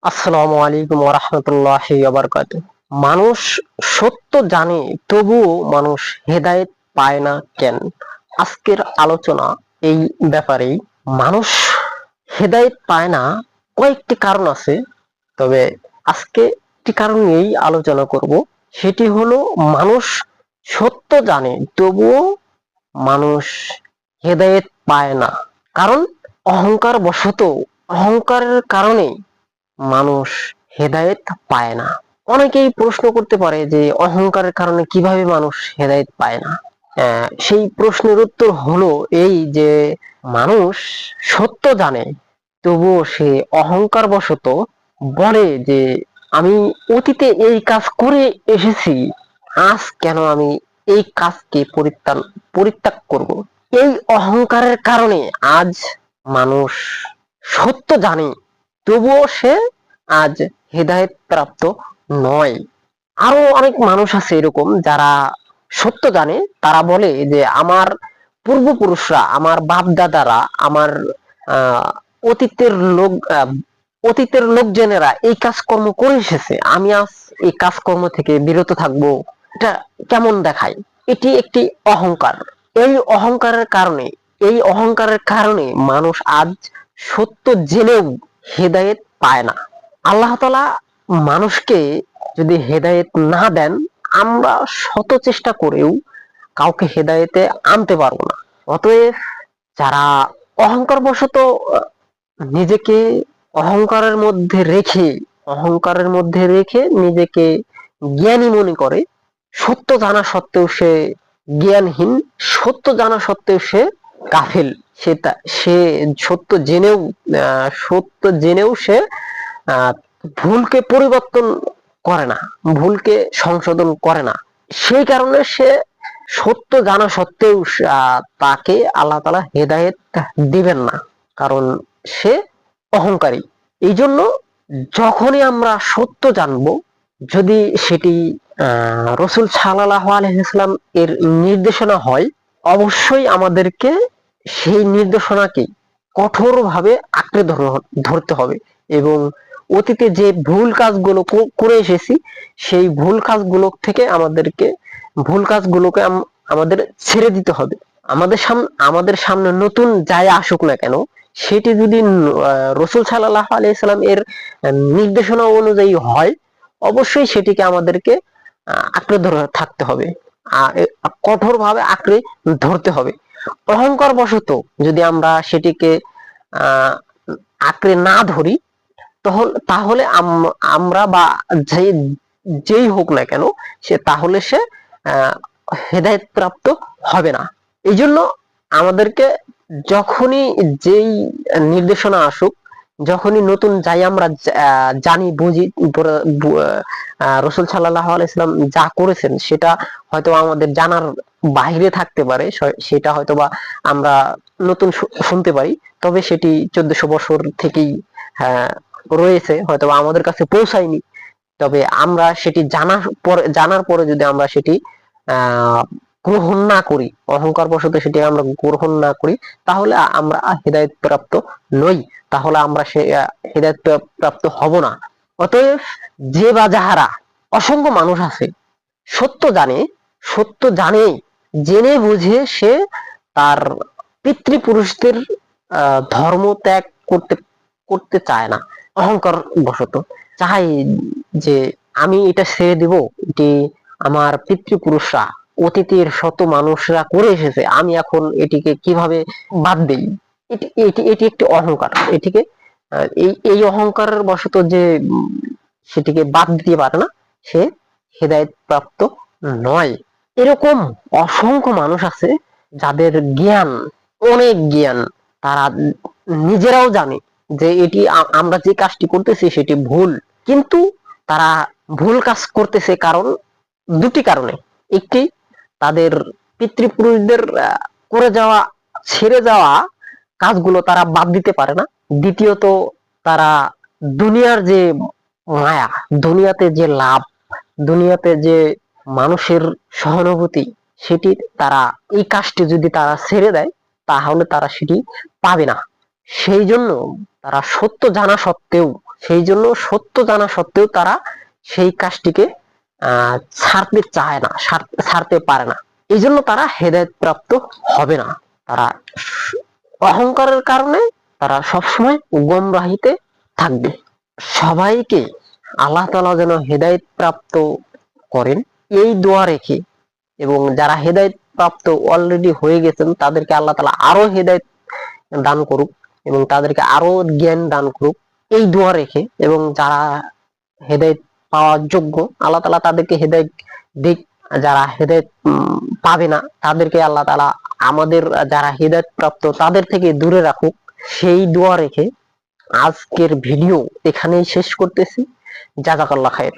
আসসালামু আলাইকুম ওয়া রাহমাতুল্লাহি ওয়া বারাকাতুহু। মানুষ সত্য জানে তবুও মানুষ হেদায়েত পায় না কেন? আজকের আলোচনা এই ব্যাপারেই। মানুষ হেদায়েত পায় না, কয়েকটি কারণ আছে। তবে আজকে একটি কারণ নিয়েই আলোচনা করব। সেটি হলো মানুষ সত্য জানে তবুও মানুষ হেদায়েত পায় না। কারণ অহংকার বশত, অহংকারের কারণে মানুষ হেদায়েত পায় না। অনেকেই প্রশ্ন করতে পারে যে অহংকারের কারণে কিভাবে মানুষ হেদায়েত পায় না। সেই প্রশ্নের উত্তর হলো এই যে মানুষ সত্য জানে তবুও সে অহংকার বশত বলে যে আমি অতীতে এই কাজ করে এসেছি, আজ কেন আমি এই কাজকে পরিত্যাগ করব। এই অহংকারের কারণে আজ মানুষ সত্য জানে তবুও সে আজ হেদায়েত প্রাপ্ত নয়। আরো অনেক মানুষ আছে এরকম যারা সত্য জানে, তারা বলে যে আমার পূর্বপুরুষরা, আমার বাপ দাদারা, আমার আহ অতীতের লোক অতীতের লোকজনেরা এই কাজকর্ম করে এসেছে, আমি আজ এই কাজকর্ম থেকে বিরত থাকবো। এটা কেমন দেখায়? এটি একটি অহংকার। এই অহংকারের কারণে, এই অহংকারের কারণে মানুষ আজ সত্য জেনেও হেদায়েত পায় না। আল্লাহ তাআলা মানুষকে যদি হেদায়েত না দেন, আমরা শত চেষ্টা করেও কাউকে হেদায়েতে আনতে পারবো না। অতএব যারা অহংকার বশত নিজেকে অহংকারের মধ্যে রেখে, অহংকারের মধ্যে রেখে নিজেকে জ্ঞানী মনে করে, সত্য জানা সত্ত্বেও সে জ্ঞানহীন, সত্য জানা সত্ত্বেও সে গাফিল। সে সত্য জেনেও সে আহ, ভুলকে পরিবর্তন করে না, ভুলকে সংশোধন করে না। সেই কারণে সে সত্য জানা সত্ত্বেও তাকে আল্লাহ তাআলা হেদায়েত দিবেন না, কারণ সে অহংকারী। এই জন্য যখনই আমরা সত্য জানবো, যদি সেটি রসুল সাল্লাল্লাহু আলাইহি ওয়াসাল্লাম এর নির্দেশনা হয়, অবশ্যই আমাদেরকে সেই নির্দেশনাকে কঠোরভাবে আঁকড়ে ধরতে হবে এবং অতীতে যে ভুল কাজগুলো করে এসেছি, সেই ভুল কাজগুলোকে আমাদের ছেড়ে দিতে হবে। আমাদের সামনে নতুন যাই আসুক না কেন, সেটি যদি রসুল সাল্লাল্লাহু আলাইহি সাল্লাম এর নির্দেশনা অনুযায়ী হয়, অবশ্যই সেটিকে আমাদেরকে আঁকড়ে ধরে থাকতে হবে, কঠোরভাবে আঁকড়ে ধরতে হবে। অহংকার বশত যদি আমরা সেটিকে আহ আঁকড়ে না ধরি, তাহলে আমরা বা যেই হোক না কেন, সে আহ হেদায়েত প্রাপ্ত হবে না। এই জন্য আমাদেরকে যখনই যেই নির্দেশনা আসুক, যখনই নতুন যাই আমরা জানি বুঝি, রসুল সাল্লাল্লাহু আলাইহি সাল্লাম যা করেছেন সেটা হয়তো আমাদের জানার বাইরে থাকতে পারে, সেটা হয়তোবা আমরা নতুন শুনতে পারি, তবে সেটি 1400 বছর থেকেই রয়েছে, হয়তোবা আমাদের কাছে পৌঁছায়নি। তবে আমরা সেটি জানার পরে যদি আমরা সেটি আহ গ্রহণ না করি, অহংকার বশত সেটি আমরা গ্রহণ না করি, তাহলে আমরা হেদায়েত প্রাপ্ত নই, তাহলে আমরা সে হেদায়েত প্রাপ্ত হব না। অতএব যে বা যাহারা, অসংখ্য মানুষ আছে সত্য জানে, জেনে বুঝে সে তার পিতৃপুরুষদের ধর্ম ত্যাগ করতে চায় না, অহংকার বশত চাই যে আমি এটা ছেড়ে দিব, এটি আমার পিতৃপুরুষরা, অতীতের শত মানুষরা করে এসেছে, আমি এখন এটিকে কিভাবে বাদ দেই। এটি এটি এটি একটি অহংকার। এটিকে এই অহংকারের বশত যে সেটিকে বাদ দিতে পারে না, সে হেদায়েত প্রাপ্ত নয়। এরকম অসংখ্য মানুষ আছে যাদের জ্ঞান, অনেক জ্ঞান, তারা নিজেরাও জানে যে এটি আমরা যে কাজটি করতেছি সেটি ভুল, কিন্তু তারা ভুল কাজ করতেছে কারণ দুটি কারণে। একটি, তাদের পিতৃপুরুষদের করে যাওয়া, ছেড়ে যাওয়া কাজগুলো তারা বাদ দিতে পারে না। দ্বিতীয়ত, তারা দুনিয়ার যে মায়া, দুনিয়াতে যে লাভ, দুনিয়াতে যে মানুষের সহানুভূতি, সেটি তারা, এই কাজটি যদি তারা ছেড়ে দেয় তাহলে তারা সেটি পাবে না। সেই জন্য তারা সত্য জানা সত্ত্বেও সেই জন্য সত্য জানা সত্ত্বেও তারা সেই কাজটিকে ছাড়তে চায় না, ছাড়তে পারে না। এই জন্য তারা হেদায়েত প্রাপ্ত হবে না। তারা অহংকারের কারণে তারা সবসময় গুমরাহিতে থাকবে। সবাইকে আল্লাহ তাআলা যেন হেদায়েত প্রাপ্ত করেন এই দোয়া রেখে, এবং যারা হেদায়েত প্রাপ্ত অলরেডি হয়ে গেছেন তাদেরকে আল্লাহ তাআলা আরো হেদায়েত দান করুক এবং তাদেরকে আরো জ্ঞান দান করুক, এই দোয়া রেখে, এবং যারা হেদায়েত পাওয়ার যোগ্য আল্লাহ তাআলা তাদেরকে হেদায়েত দিক, যারা হেদায়েত পাবে না তাদেরকে আল্লাহ তাআলা আমাদের যারা হেদায়েত প্রাপ্ত তাদের থেকে দূরে রাখুক, সেই দোয়া রেখে আজকের ভিডিও এখানেই শেষ করতেছি। জাযাকাল্লাহ খায়ের।